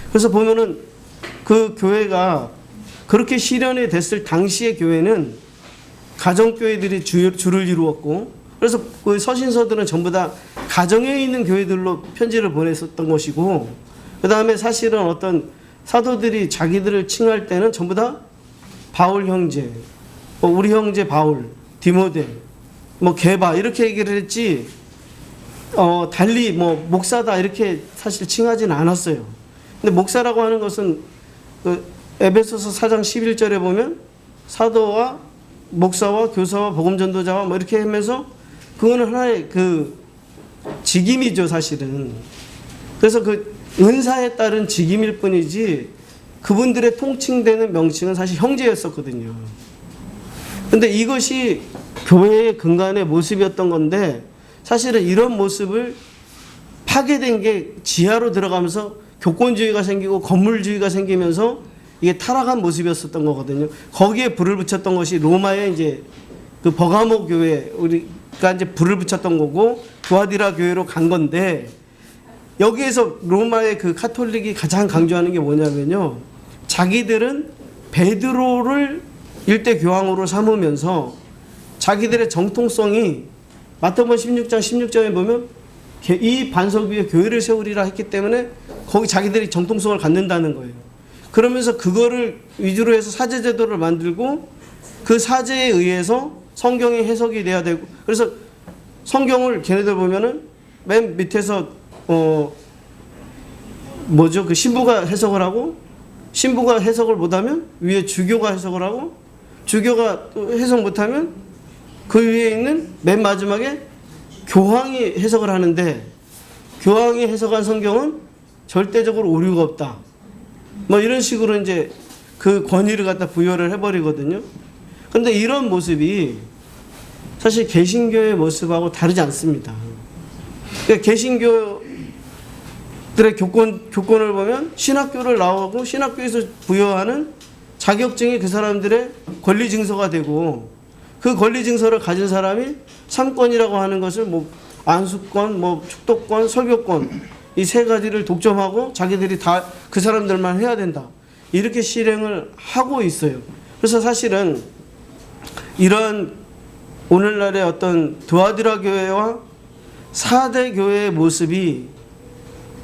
S2: 그래서 보면은 그 교회가 그렇게 실현이 됐을 당시의 교회는 가정교회들이 주를 이루었고 그래서 그 서신서들은 전부 다 가정에 있는 교회들로 편지를 보냈었던 것이고 그 다음에 사실은 어떤 사도들이 자기들을 칭할 때는 전부 다 바울 형제, 우리 형제 바울, 디모데, 게바 이렇게 얘기를 했지 달리 뭐 목사다 이렇게 사실 칭하지는 않았어요. 근데 목사라고 하는 것은 그 에베소서 4장 11절에 보면 사도와 목사와 교사와 복음전도자와 뭐 이렇게 하면서 그거는 하나의 그 직임이죠, 사실은. 그래서 그 은사에 따른 직임일 뿐이지 그분들의 통칭되는 명칭은 사실 형제였었거든요. 근데 이것이 교회의 근간의 모습이었던 건데 사실은 이런 모습을 파괴된 게 지하로 들어가면서 교권주의가 생기고 건물주의가 생기면서 이게 타락한 모습이었었던 거거든요. 거기에 불을 붙였던 것이 로마의 이제 그 버가모 교회, 우리가 이제 불을 붙였던 거고 두아디라 교회로 간 건데 여기에서 로마의 그 카톨릭이 가장 강조하는 게 뭐냐면요. 자기들은 베드로를 일대 교황으로 삼으면서 자기들의 정통성이 마태복음 16장 16절에 보면 이 반석 위에 교회를 세우리라 했기 때문에 거기 자기들이 정통성을 갖는다는 거예요. 그러면서 그거를 위주로 해서 사제 제도를 만들고 그 사제에 의해서 성경이 해석이 돼야 되고 그래서 성경을 걔네들 보면은 맨 밑에서 그 신부가 해석을 하고 신부가 해석을 못하면 위에 주교가 해석을 하고 주교가 또 해석 못하면 그 위에 있는 맨 마지막에 교황이 해석을 하는데 교황이 해석한 성경은 절대적으로 오류가 없다. 뭐 이런 식으로 이제 그 권위를 갖다 부여를 해버리거든요. 그런데 이런 모습이 사실 개신교의 모습하고 다르지 않습니다. 그러니까 개신교들의 교권을 보면 신학교를 나오고 신학교에서 부여하는 자격증이 그 사람들의 권리 증서가 되고 그 권리 증서를 가진 사람이 삼권이라고 하는 것을 뭐 안수권, 뭐 축도권, 설교권 이 세 가지를 독점하고 자기들이 다 그 사람들만 해야 된다. 이렇게 실행을 하고 있어요. 그래서 사실은 이런 오늘날의 어떤 두아디라 교회와 4대 교회의 모습이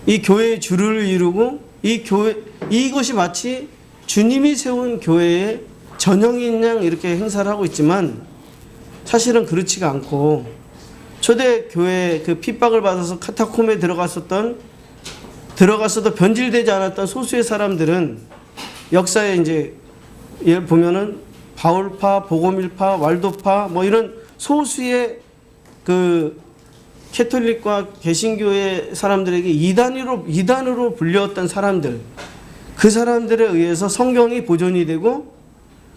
S2: 이 교회의 주를 이루고 이것이 마치 주님이 세운 교회의 전형인 양 이렇게 행사를 하고 있지만 사실은 그렇지가 않고 초대교회 그 핍박을 받아서 카타콤에 들어갔어도 변질되지 않았던 소수의 사람들은 역사에 이제 예를 보면은 바울파, 보고밀파, 왈도파 뭐 이런 소수의 그 캐톨릭과 개신교의 사람들에게 이단으로 불렸던 사람들 그 사람들에 의해서 성경이 보존이 되고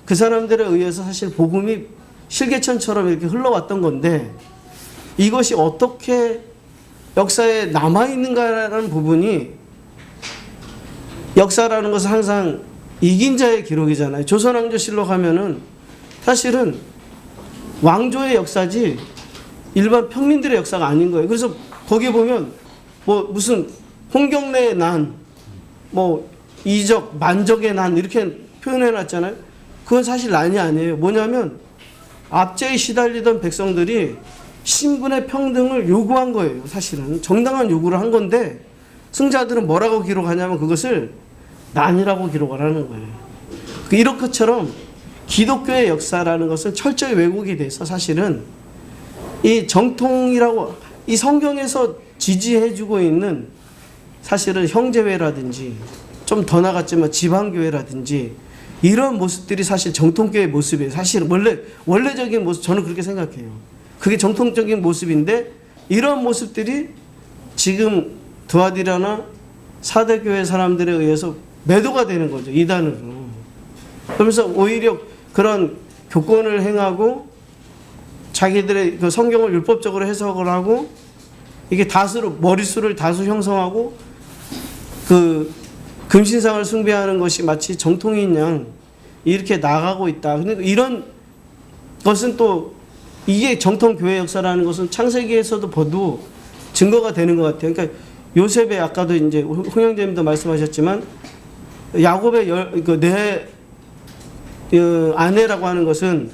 S2: 그 사람들에 의해서 사실 복음이 실개천처럼 이렇게 흘러왔던 건데 이것이 어떻게 역사에 남아있는가라는 부분이 역사라는 것은 항상 이긴 자의 기록이잖아요. 조선왕조실록 하면은 사실은 왕조의 역사지 일반 평민들의 역사가 아닌 거예요. 그래서 거기에 보면 뭐 무슨 홍경래의 난, 뭐 이적, 만적의 난 이렇게 표현해 놨잖아요. 그건 사실 난이 아니에요. 뭐냐면 압제에 시달리던 백성들이 신분의 평등을 요구한 거예요. 사실은 정당한 요구를 한 건데 승자들은 뭐라고 기록하냐면 그것을 난이라고 기록을 하는 거예요. 이런 것처럼 기독교의 역사라는 것은 철저히 왜곡이 돼서 사실은 이 정통이라고 이 성경에서 지지해주고 있는 사실은 형제회라든지 좀 더 나갔지만 지방교회라든지 이런 모습들이 사실 정통교회의 모습이에요. 사실 원래적인 모습 저는 그렇게 생각해요. 그게 정통적인 모습인데 이런 모습들이 지금 두아디라나 4대 교회 사람들에 의해서 매도가 되는 거죠. 이단으로. 그러면서 오히려 그런 교권을 행하고 자기들의 그 성경을 율법적으로 해석을 하고 이게 머릿수를 다수 형성하고 그 금신상을 숭배하는 것이 마치 정통인 양 이렇게 나가고 있다. 근데 이런 것은 또 이게 정통 교회 역사라는 것은 창세기에서도 봐도 증거가 되는 것 같아요. 그러니까 요셉의 아까도 이제 홍영재님도 말씀하셨지만 야곱의 아내라고 하는 것은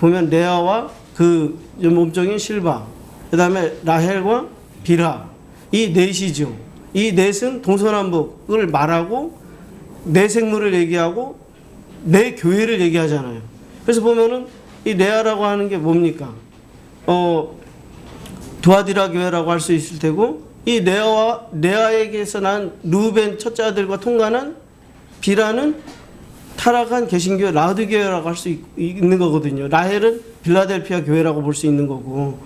S2: 보면 레아와 그 몸종인 실바, 그 다음에 라헬과 비라 이 넷이죠. 이 넷은 동서남북을 말하고 내 생물을 얘기하고 내 교회를 얘기하잖아요. 그래서 보면은 이 레아라고 하는 게 뭡니까? 두아디라 교회라고 할 수 있을 테고, 이 레아에게서 난 루벤 첫째 아들과 통과는 비라는 타락한 개신교 라드 교회라고 할 수 있는 거거든요. 라헬은 빌라델피아 교회라고 볼 수 있는 거고,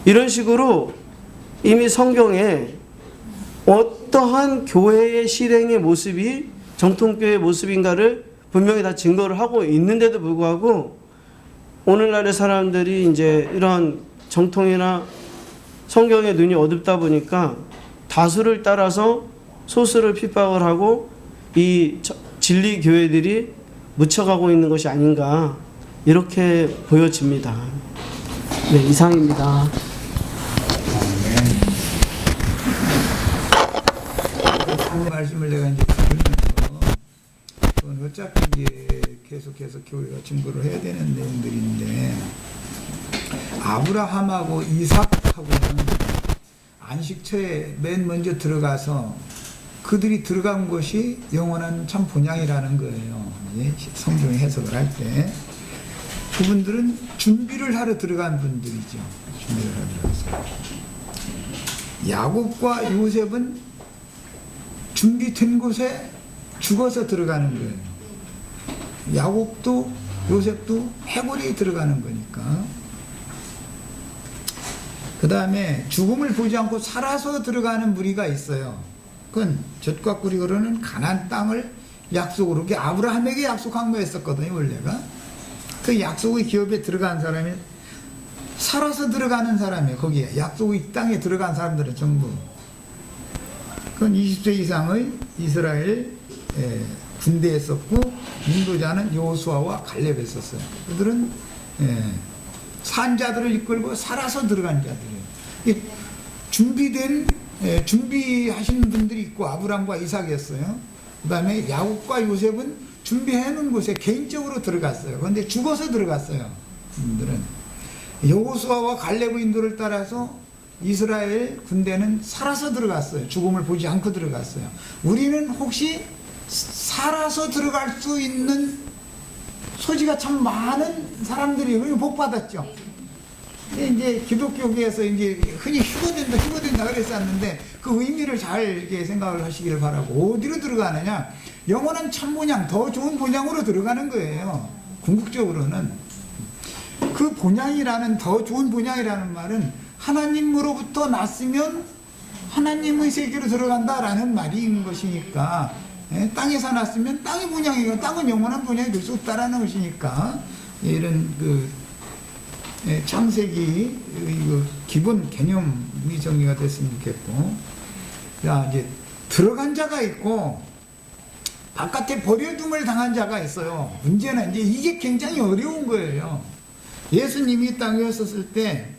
S2: 이런 식으로 이미 성경에 어떠한 교회의 실행의 모습이 정통교회의 모습인가를 분명히 다 증거를 하고 있는데도 불구하고, 오늘날의 사람들이 이제 이런 정통이나 성경의 눈이 어둡다 보니까 다수를 따라서 소수를 핍박을 하고 이 진리 교회들이 묻혀가고 있는 것이 아닌가, 이렇게 보여집니다. 네, 이상입니다.
S3: 그 말씀을 내가 이제 들으면서 그건 어차피 이제 계속해서 교회가 증거를 해야 되는 내용들인데, 아브라함하고 이삭하고는 안식처에 맨 먼저 들어가서 그들이 들어간 곳이 영원한 참 본향이라는 거예요. 성경의 해석을 할 때 그분들은 준비를 하러 들어간 분들이죠. 준비를 하러 들어가서 야곱과 요셉은 준비된 곳에 죽어서 들어가는 거예요. 야곱도 요셉도 해골이 들어가는 거니까. 그 다음에 죽음을 보지 않고 살아서 들어가는 무리가 있어요. 그건 젖과 꿀이 흐르는 가나안 땅을 약속으로, 그게 아브라함에게 약속한 거였었거든요, 원래가. 그 약속의 기업에 들어간 사람이 살아서 들어가는 사람이에요. 거기에 약속의 땅에 들어간 사람들은 전부. 그건 20세 이상의 이스라엘 군대에 썼고, 인도자는 여호수아와 갈렙에 썼어요. 그들은 산자들을 이끌고 살아서 들어간 자들이에요. 준비된, 준비하신 분들이 있고, 아브람과 이삭이었어요. 그 다음에 야곱과 요셉은 준비해 놓은 곳에 개인적으로 들어갔어요. 그런데 죽어서 들어갔어요. 분들은 여호수아와 갈렙의 인도를 따라서 이스라엘 군대는 살아서 들어갔어요. 죽음을 보지 않고 들어갔어요. 우리는 혹시 살아서 들어갈 수 있는 소지가 참 많은 사람들이 복 받았죠. 이제 기독교계에서 이제 흔히 휴거된다 그랬었는데, 그 의미를 잘 이렇게 생각을 하시기를 바라고, 어디로 들어가느냐? 영원한 참 본향, 더 좋은 본향으로 들어가는 거예요. 궁극적으로는. 그 본향이라는, 더 좋은 본향이라는 말은 하나님으로부터 났으면 하나님의 세계로 들어간다라는 말인 것이니까, 땅에서 났으면 땅의 본향이고, 땅은 영원한 본향이 될 수 없다라는 것이니까, 이런 창세기 기본 개념이 정리가 됐으면 좋겠고, 자, 이제 들어간 자가 있고 바깥에 버려둠을 당한 자가 있어요. 문제는 이제 이게 굉장히 어려운 거예요. 예수님이 땅에 오셨을 때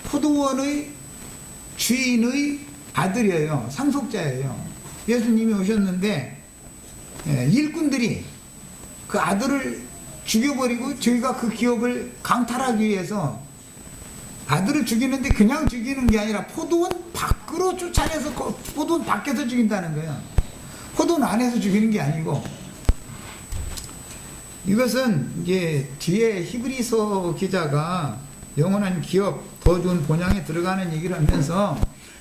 S3: 포도원의 주인의 아들이에요. 상속자예요. 예수님이 오셨는데 일꾼들이 그 아들을 죽여버리고, 저희가 그 기업을 강탈하기 위해서 아들을 죽이는데 그냥 죽이는 게 아니라 포도원 밖으로 쫓아내서 포도원 밖에서 죽인다는 거예요. 포도원 안에서 죽이는 게 아니고. 이것은 이제 뒤에 히브리서 기자가 영원한 기업, 더 좋은 본향에 들어가는 얘기를 하면서,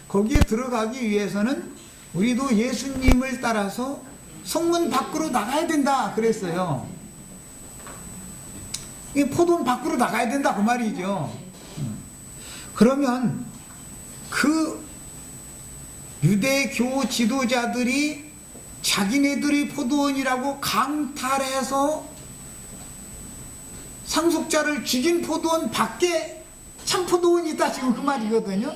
S3: 거기에 들어가기 위해서는 우리도 예수님을 따라서 성문 밖으로 나가야 된다 그랬어요. 이 포도원 밖으로 나가야 된다 그 말이죠. 그러면 그 유대교 지도자들이 자기네들이 포도원이라고 강탈해서 상속자를 죽인 포도원 밖에 참 포도원이 있다, 지금 그 말이거든요.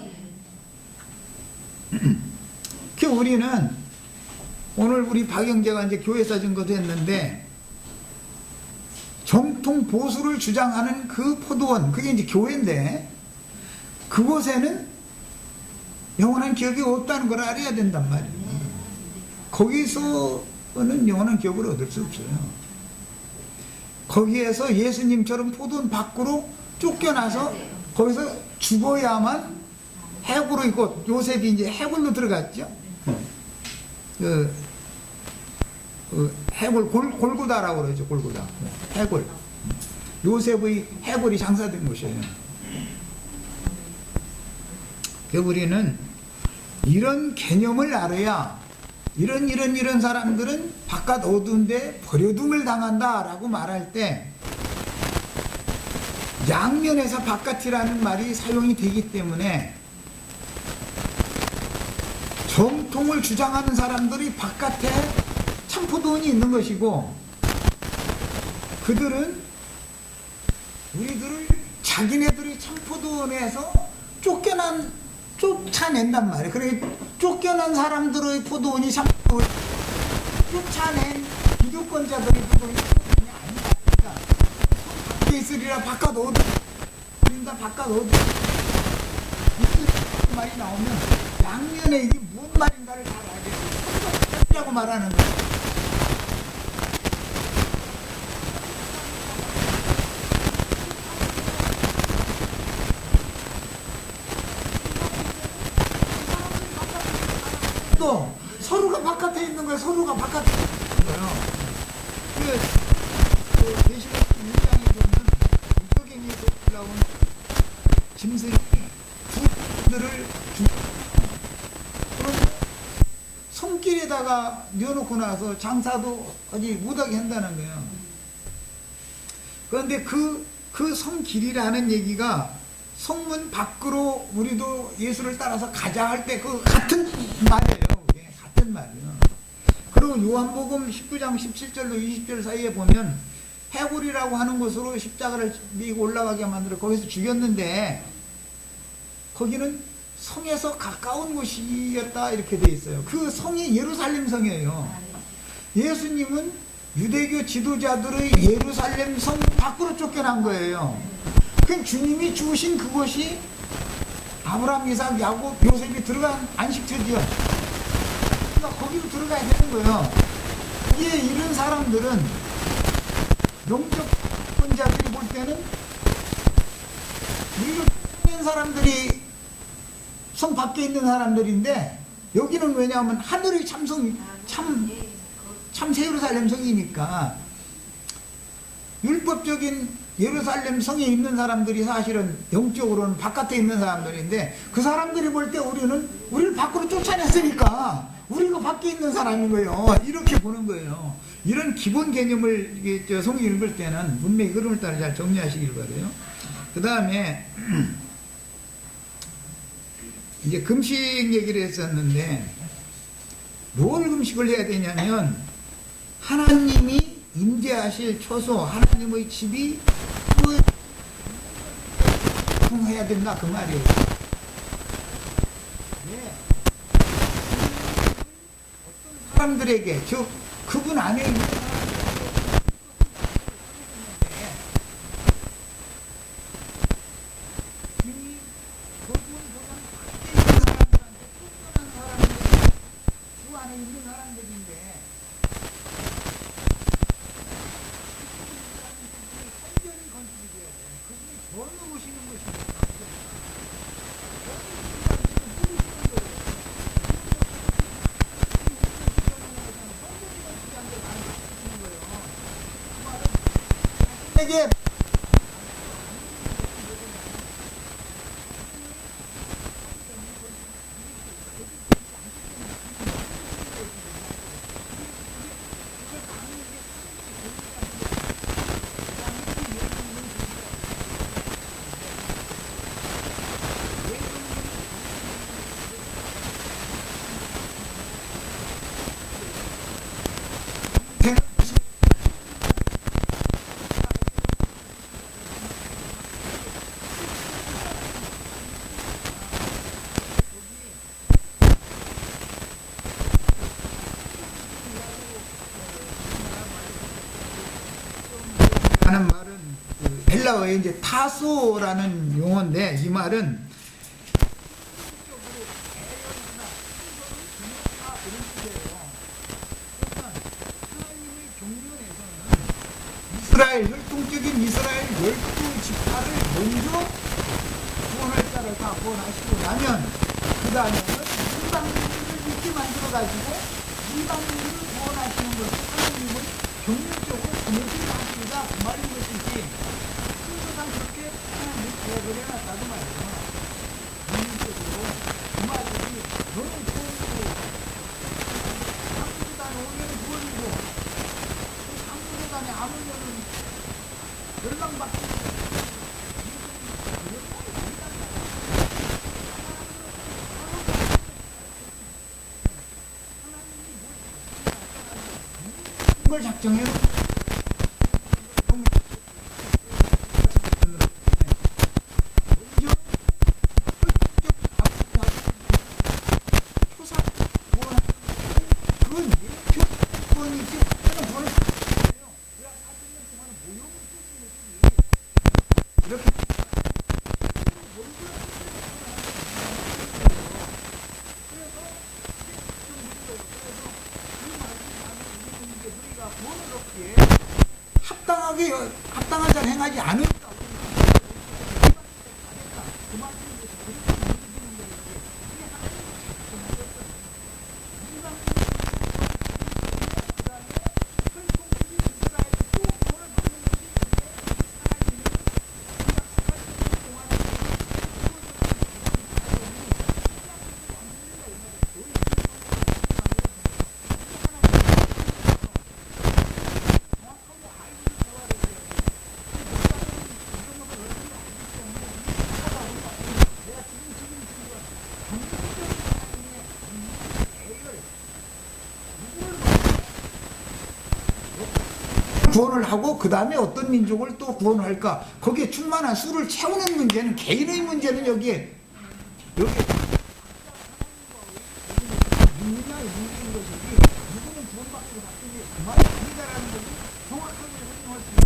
S3: 그 우리는 오늘 우리 박영재가 이제 교회사 증거도 했는데, 정통 보수를 주장하는 그 포도원, 그게 이제 교회인데, 그곳에는 영원한 기업이 없다는 걸 알아야 된단 말이에요. 거기서는 영원한 기업을 얻을 수 없어요. 거기에서 예수님처럼 포도원 밖으로 쫓겨나서 거기서 죽어야만 해골로 있고, 요셉이 이제 해골로 들어갔죠. 해골, 골고다라고 그러죠. 골고다. 해골. 요셉의 해골이 장사된 곳이에요. 그래서 우리는 이런 개념을 알아야 이런 사람들은 바깥 어두운데 버려둠을 당한다라고 말할 때 양면에서 바깥이라는 말이 사용이 되기 때문에 정통을 주장하는 사람들이 바깥에 참포도원이 있는 것이고 그들은 우리들을 자기네들이 참포도원에서 쫓아낸단 말이에요. 그러니까 쫓겨난 사람들의 포도원이 참포도원, 쫓아낸 기득권자들의 포도원이 아니다. 밖에 있으리라 바깥 어디 우린다 바깥 어디 있으리라 말이 나오면 양면에 이게 무슨 말인가를 잘 알게 돼요. 말하는 거예요. 또 서로가 바깥에 있는 거예요. 서로가 바깥에 있는 거예요. 그 계시록 1장에 보면 무적행에서 올라온 짐승이 두들을 그런데 손길에다가 넣어놓고 나서 장사도 어디 못하게 한다는 거예요. 그런데 그 손길이라는 얘기가 성문 밖으로 우리도 예수를 따라서 가자 할 때 그 같은 말이에요. 같은 말이에요. 그리고 요한복음 19장 17절로 20절 사이에 보면 해골이라고 하는 곳으로 십자가를 밀고 올라가게 만들어 거기서 죽였는데 거기는 성에서 가까운 곳이었다 이렇게 돼 있어요. 그 성이 예루살렘 성이에요. 예수님은 유대교 지도자들의 예루살렘 성 밖으로 쫓겨난 거예요. 그 주님이 죽으신 그곳이 아브라함, 이삭, 야곱, 요셉이 들어간 안식처지요. 그러니까 거기로 들어가야 되는 거예요. 이게 이런 사람들은 영적 권자들이 볼 때는 우리가 있는 사람들이 성 밖에 있는 사람들인데 여기는 왜냐하면 하늘의 참 예루살렘 성이니까 율법적인 예루살렘 성에 있는 사람들이 사실은 영적으로는 바깥에 있는 사람들인데 그 사람들이 볼 때 우리를 밖으로 쫓아냈으니까 우리가 밖에 있는 사람인 거예요. 이렇게 보는 거예요. 이런 기본 개념을 성경 읽을 때는 문맥의 흐름을 따라 잘 정리하시길 바라요. 그 다음에 이제 금식 얘기를 했었는데 뭘 금식을 해야 되냐면 하나님이 임재하실 처소 하나님의 집이 해야 된다 그 말이에요. 네. 어떤 사람들에게 즉 그분 안에 있는 이게 하는 말은 그 헬라어의 이제 타소라는 용어인데 이 말은 이스라엘 혈통적인 이스라엘 12지파를 먼저 구원할 자를 다 구원하시고 나면 그 다음에는 이방인들을 이렇게 만들어 가지고 이방인들을 구원하시는 것이 하나님은 경륜적으로 공식을 하시다 그 말인 것이지 그래놨다도 말이야. 민주적으로 그 말들이 너는 구원이고 상부재단에 오면 구원이고 상부재단에 안 오면은 열방받기. 걸 작정해서 합당한 잘 행하지 않을 구원을 하고 그 다음에 어떤 민족을 또 구원할까? 거기에 충만한 수를 채우는 문제는 개인의 문제는 여기에 믿느냐 믿는 것이지 누구는 구원받고 받든지 그 말이 아니다라는 것을 정확하게 설명할 수 있을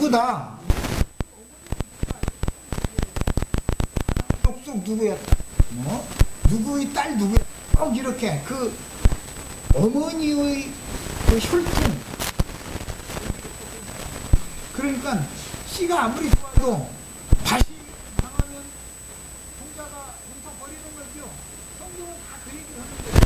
S3: 누구다? 쏙쏙 누구야? 뭐? 누구의 딸 누구야? 꼭 이렇게 그 어머니의 그 혈통. 그러니까 씨가 아무리 좋아도 다시 당하면 공자가 훔쳐버리는 거죠. 성경은 다 그 얘기를 하는데